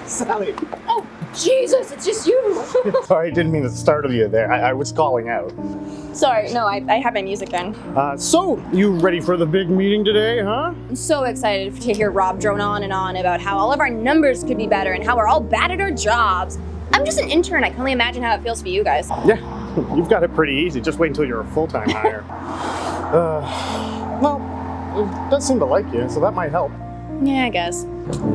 Sally! Oh, Jesus, it's just you! Sorry, I didn't mean to startle you there. I was calling out. Sorry, no, I have my music on. So, you ready for the big meeting today, huh? I'm so excited to hear Rob drone on and on about how all of our numbers could be better and how we're all bad at our jobs. I'm just an intern. I can only imagine how it feels for you guys. Yeah, you've got it pretty easy. Just wait until you're a full-time hire. Well, he does seem to like you, so that might help. Yeah, I guess.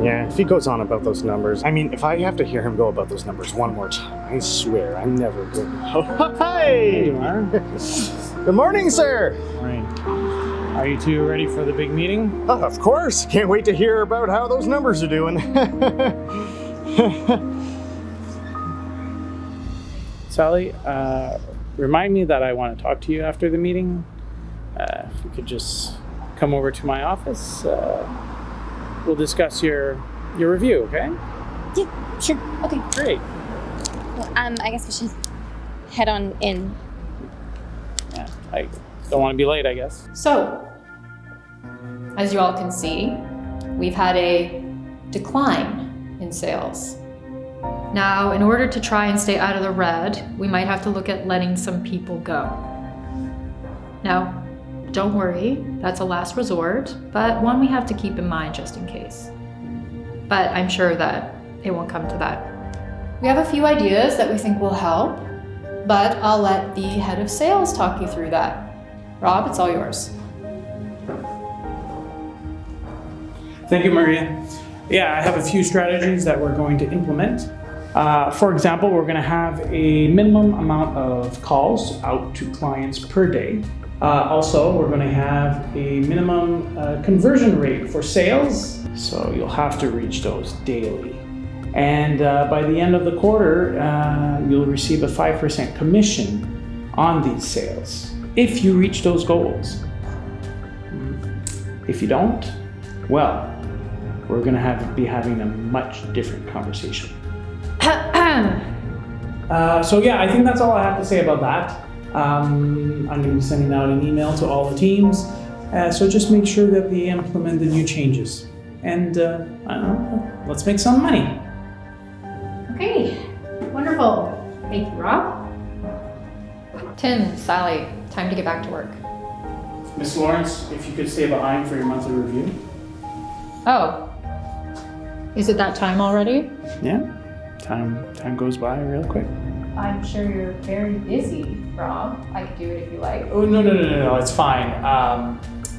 Yeah, if he goes on about those numbers, I mean, if I have to hear him go about those numbers one more time, I swear I'm never good. Oh, hey! There you are. Good morning, sir! Right. Are you two ready for the big meeting? Oh, of course. Can't wait to hear about how those numbers are doing. Sally, remind me that I want to talk to you after the meeting. If you could just come over to my office, we'll discuss your review, okay? Yeah, sure. Okay. Great. Well, I guess we should head on in. Yeah, I don't want to be late, I guess. So, as you all can see, we've had a decline in sales. Now, in order to try and stay out of the red, we might have to look at letting some people go. Now, don't worry, that's a last resort, but one we have to keep in mind just in case. But I'm sure that it won't come to that. We have a few ideas that we think will help, but I'll let the head of sales talk you through that. Rob, it's all yours. Thank you, Maria. Yeah, I have a few strategies that we're going to implement. For example, we're going to have a minimum amount of calls out to clients per day. Also, we're going to have a minimum conversion rate for sales, so you'll have to reach those daily. And by the end of the quarter, you'll receive a 5% commission on these sales if you reach those goals. If you don't, well, we're going to be having a much different conversation. So yeah, I think that's all I have to say about that. I'm going to be sending out an email to all the teams, so just make sure that they implement the new changes. And I don't know, let's make some money. Okay, wonderful. Thank you, Rob. Tim, Sally, time to get back to work. Miss Lawrence, if you could stay behind for your monthly review. Oh, is it that time already? Yeah, time goes by real quick. I'm sure you're very busy, Rob. I could do it if you like. Oh, no, it's fine.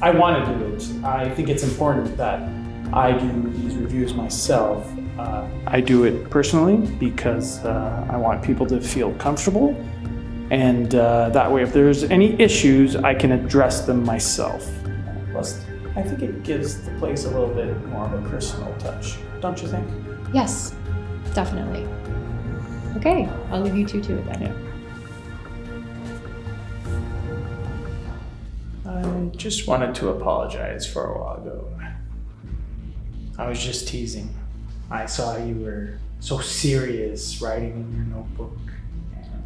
I want to do it. I think it's important that I do these reviews myself. I do it personally because I want people to feel comfortable, and that way if there's any issues, I can address them myself. Plus, I think it gives the place a little bit more of a personal touch, don't you think? Yes, definitely. Okay, I'll leave you two to it then. Yeah. I just wanted to apologize for a while ago. I was just teasing. I saw you were so serious writing in your notebook and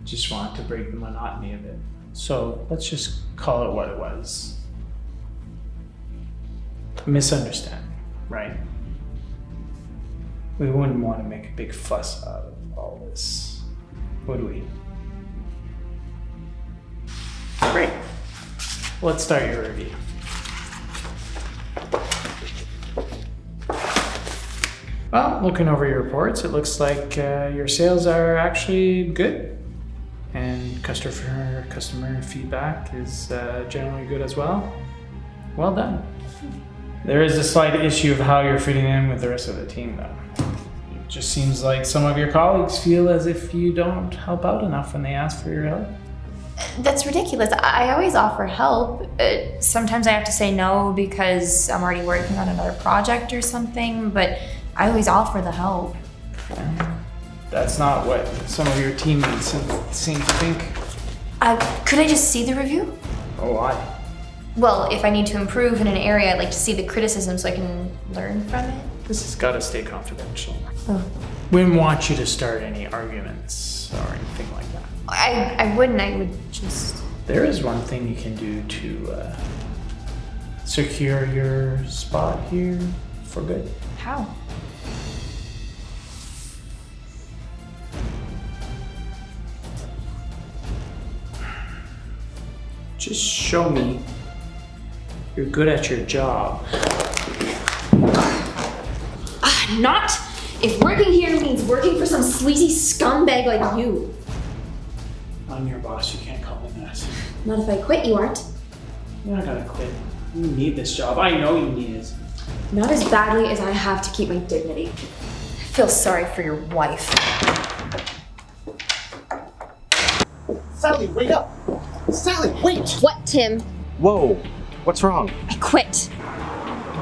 just wanted to break the monotony of it. So let's just call it what it was. A misunderstanding, right? We wouldn't want to make a big fuss out of all this, would we? Great. Let's start your review. Well, looking over your reports, it looks like your sales are actually good, and customer feedback is generally good as well. Well done. There is a slight issue of how you're fitting in with the rest of the team, though. It just seems like some of your colleagues feel as if you don't help out enough when they ask for your help. That's ridiculous. I always offer help. Sometimes I have to say no because I'm already working on another project or something, but I always offer the help. That's not what some of your teammates seem to think. Could I just see the review? Oh, why? Well, if I need to improve in an area, I'd like to see the criticism so I can learn from it. This has got to stay confidential. Oh. We wouldn't want you to start any arguments or anything like that. I wouldn't. I would just... There is one thing you can do to secure your spot here for good. How? Just show me you're good at your job. Not if working here means working for some sleazy scumbag like you. I'm your boss, you can't call me that. Not if I quit, you aren't. You're not gonna quit. You need this job. I know you need it. Not as badly as I have to keep my dignity. I feel sorry for your wife. Sally, wake up! Sally, wait! What, Tim? Whoa, what's wrong? I quit.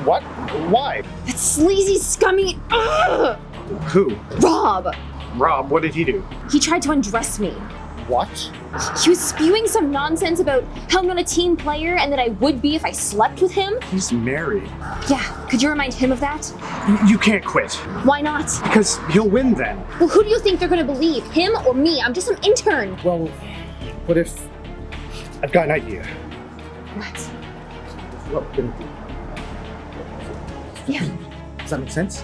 What? Why? That sleazy, scummy, Who? Rob. Rob, what did he do? He tried to undress me. What? He was spewing some nonsense about how I'm not a team player and that I would be if I slept with him. He's married. Yeah, could you remind him of that? You can't quit. Why not? Because he'll win then. Well, who do you think they're gonna believe? Him or me? I'm just an intern. Well, what if... I've got an idea. What? What can it be? Yeah. Does that make sense?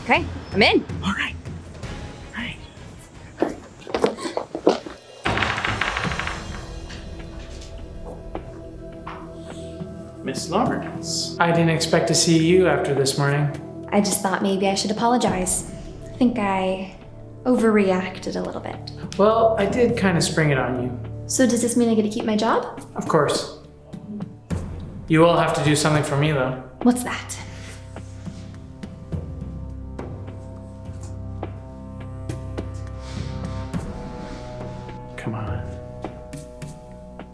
Okay, I'm in. All right. Miss Lawrence. I didn't expect to see you after this morning. I just thought maybe I should apologize. I think I overreacted a little bit. Well, I did kind of spring it on you. So does this mean I get to keep my job? Of course. You will have to do something for me, though. What's that? Come on.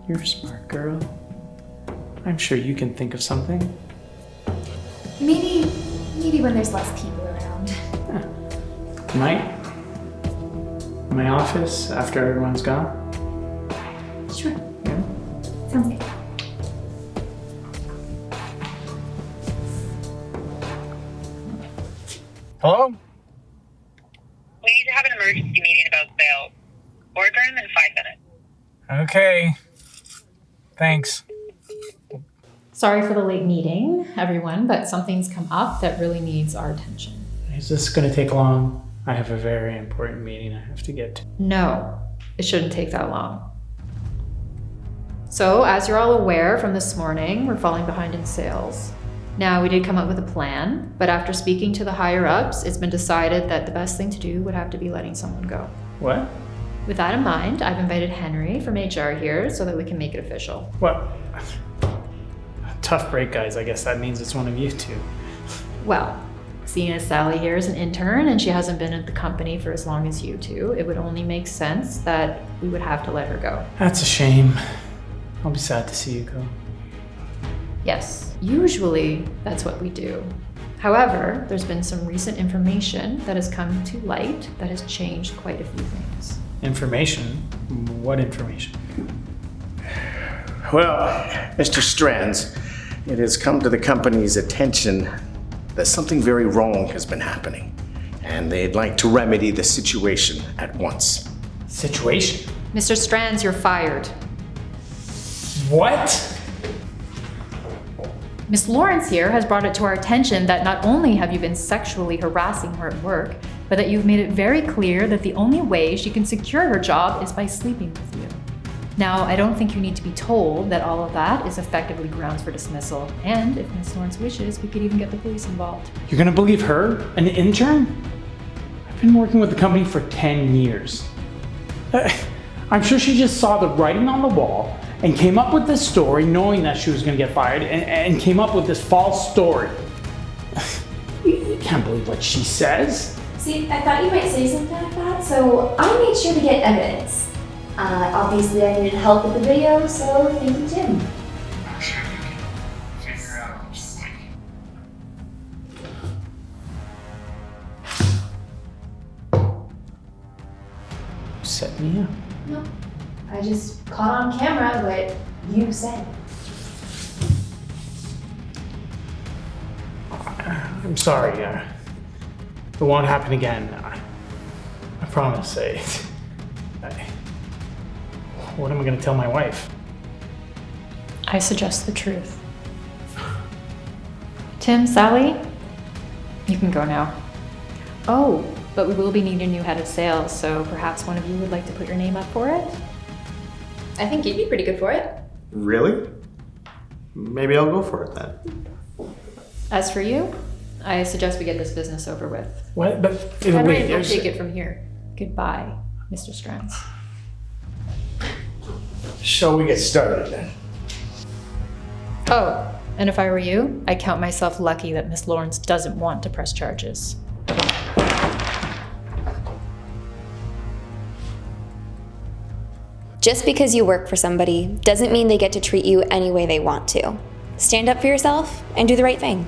You're a smart girl. I'm sure you can think of something. Maybe when there's less people around. Tonight? In my office after everyone's gone? Sure. Yeah. Sounds good. Hello? We need to have an emergency meeting about sales. Boardroom in 5 minutes. Okay. Thanks. Sorry for the late meeting, everyone, but something's come up that really needs our attention. Is this going to take long? I have a very important meeting I have to get to. No, it shouldn't take that long. So, as you're all aware from this morning, we're falling behind in sales. Now, we did come up with a plan, but after speaking to the higher ups, it's been decided that the best thing to do would have to be letting someone go. What? With that in mind, I've invited Henry from HR here so that we can make it official. What? Tough break, guys. I guess that means it's one of you two. Well, seeing as Sally here is an intern and she hasn't been at the company for as long as you two, it would only make sense that we would have to let her go. That's a shame. I'll be sad to see you go. Yes, usually that's what we do. However, there's been some recent information that has come to light that has changed quite a few things. Information? What information? Well, Mr. Strands, it has come to the company's attention that something very wrong has been happening, and they'd like to remedy the situation at once. Situation? Mr. Strands, you're fired. What? Miss Lawrence here has brought it to our attention that not only have you been sexually harassing her at work, but that you've made it very clear that the only way she can secure her job is by sleeping with you. Now, I don't think you need to be told that all of that is effectively grounds for dismissal, and if Miss Lawrence wishes, we could even get the police involved. You're gonna believe her? An intern? I've been working with the company for 10 years. I'm sure she just saw the writing on the wall and came up with this story knowing that she was gonna get fired and came up with this false story. You can't believe what she says. See, I thought you might say something like that, so I made sure to get evidence. Obviously I needed help with the video, so thank you, Tim. Set me up. No, I just caught on camera what you said. I'm sorry. It won't happen again. I promise. What am I going to tell my wife? I suggest the truth. Tim, Sally, you can go now. Oh, but we will be needing a new head of sales, so perhaps one of you would like to put your name up for it? I think you'd be pretty good for it. Really? Maybe I'll go for it then. As for you, I suggest we get this business over with. What? But How do wait, I there's- take it from here? Goodbye, Mr. Strands. Shall we get started then? Oh, and if I were you, I'd count myself lucky that Miss Lawrence doesn't want to press charges. Just because you work for somebody doesn't mean they get to treat you any way they want to. Stand up for yourself and do the right thing.